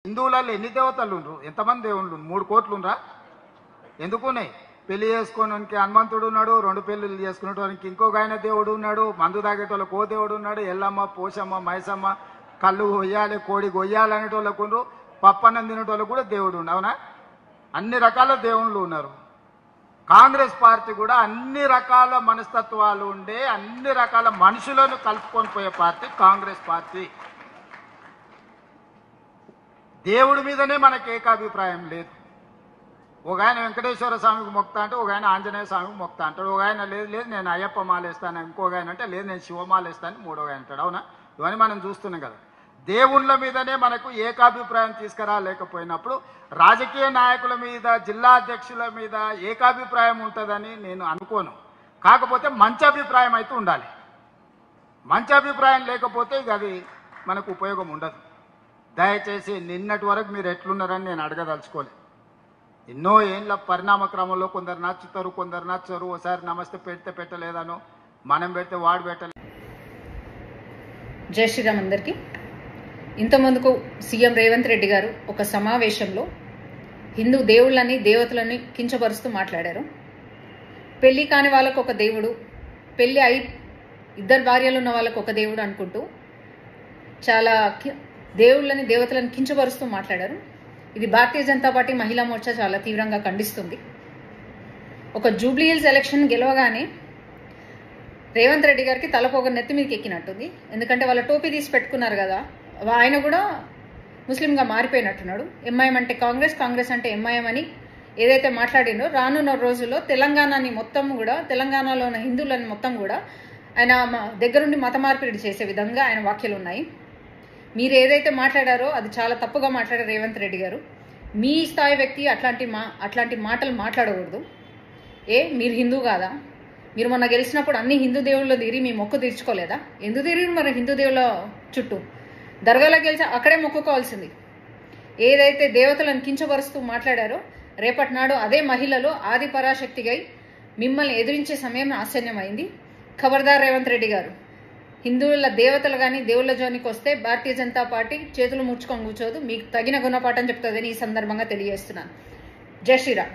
హిందువులలో ఎన్ని దేవతలు ఉండ్రు? ఎంతమంది దేవుళ్ళు? 3 కోట్లు ఉండ్రా? ఎందుకున్నాయి? పెళ్లి చేసుకోవడానికి హనుమంతుడు ఉన్నాడు, 2 పెళ్లిళ్ళు చేసుకునేటోనికి ఇంకొక ఆయన దేవుడు ఉన్నాడు, మందు తాగేటోళ్ళకి ఓ దేవుడు ఉన్నాడు, ఎల్లమ్మ, పోషమ్మ, మైసమ్మ, కళ్ళు కొయ్యాలి, కోడి కొయ్యాలి అనేటోళ్ళకు ఉండ్రు, పప్పన్నం తినేటోళ్ళకు కూడా దేవుడు ఉండు. అవునా? అన్ని రకాల దేవుళ్ళు ఉన్నారు. కాంగ్రెస్ పార్టీ కూడా అన్ని రకాల మనస్తత్వాలు ఉండే అన్ని రకాల మనుషులను కలుపుకొని పోయే పార్టీ కాంగ్రెస్ పార్టీ. దేవుడి మీదనే మనకు ఏకాభిప్రాయం లేదు. ఒక ఆయన వెంకటేశ్వర స్వామికి మొక్తా అంటే ఒక ఆయన ఆంజనేయ స్వామికి మొక్తా అంటాడు, ఒక ఆయన లేదు లేదు నేను అయ్యప్ప మాలేస్తాను, ఇంకొక ఆయన అంటే లేదు నేను శివమాలేస్తాను, మూడో ఆయన అంటాడు. అవునా? ఇవన్నీ మనం చూస్తున్నాం కదా. దేవుళ్ళ మీదనే మనకు ఏకాభిప్రాయం తీసుకురాలేకపోయినప్పుడు రాజకీయ నాయకుల మీద, జిల్లా అధ్యక్షుల మీద ఏకాభిప్రాయం ఉంటుందని నేను అనుకోను. కాకపోతే మంచి అభిప్రాయం అయితే ఉండాలి. మంచి అభిప్రాయం లేకపోతే ఇక అది మనకు ఉపయోగం ఉండదు. దయచేసి నిన్నటి వరకు మీరు ఎట్లున్నారని నేను అడగదలుచుకోలేదు. ఎన్నో ఏళ్ళ పరిణామ క్రమంలో కొందరు నచ్చుతారు, కొందరు నచ్చరు. ఒకసారి నమస్తే పెడితే పెట్టలేదను, మనం పెడితే వాడు పెట్టలేదు. జై శ్రీరామ్ అందరికీ. ఇంతమందుకు సీఎం రేవంత్ రెడ్డి గారు ఒక సమావేశంలో హిందూ దేవుళ్ళని, దేవతలని కించపరుస్తూ మాట్లాడారు. పెళ్లి కాని వాళ్ళకు ఒక దేవుడు, పెళ్లి అయి 2 భార్యలు ఉన్న వాళ్ళకు ఒక దేవుడు అనుకుంటూ చాలా దేవుళ్ళని, దేవతలను కించపరుస్తూ మాట్లాడారు. ఇది భారతీయ జనతా పార్టీ మహిళా మోర్చా చాలా తీవ్రంగా ఖండిస్తుంది. ఒక జూబ్లీ హిల్స్ ఎలక్షన్ గెలవగానే రేవంత్ రెడ్డి గారికి తలపోగ నెత్తి మీదకి ఎక్కినట్టుంది. ఎందుకంటే వాళ్ళ టోపీ తీసి పెట్టుకున్నారు కదా, ఆయన కూడా ముస్లింగా మారిపోయినట్టున్నాడు. ఎంఐఎం అంటే కాంగ్రెస్, కాంగ్రెస్ అంటే ఎంఐఎం అని ఏదైతే మాట్లాడిండో రానున్న రోజుల్లో తెలంగాణని మొత్తం కూడా, తెలంగాణలో ఉన్న హిందువులని మొత్తం కూడా ఆయన దగ్గరుండి మత మార్పిడి చేసే విధంగా ఆయన వ్యాఖ్యలు ఉన్నాయి. మీరు ఏదైతే మాట్లాడారో అది చాలా తప్పుగా మాట్లాడారు రేవంత్ రెడ్డి గారు. మీ స్థాయి వ్యక్తి అట్లాంటి మాటలు మాట్లాడకూడదు. మీరు హిందూ కాదా? మీరు మొన్న గెలిచినప్పుడు అన్ని హిందూ దేవుళ్ళు తిరిగి మీ మొక్కు తీర్చుకోలేదా? ఎందుకు తిరిగి మరి హిందూ దేవుళ్ళ చుట్టూ? దర్గాలో గెలిచి అక్కడే మొక్కుకోవాల్సింది. ఏదైతే దేవతలను కించపరుస్తూ మాట్లాడారో రేపటి నాడు అదే మహిళలు ఆది పరాశక్తిగా మిమ్మల్ని ఎదిరించే సమయం ఆసన్యమైంది. ఖబర్దార్ రేవంత్ రెడ్డి గారు. హిందువుల దేవతలు కానీ దేవుళ్ళ జోనికి వస్తే భారతీయ జనతా పార్టీ చేతులు ముడుచుకొని కూర్చోదు, మీకు తగిన గుణపాఠం చెప్తుందని ఈ సందర్భంగా తెలియజేస్తున్నాను. జై శ్రీరామ్.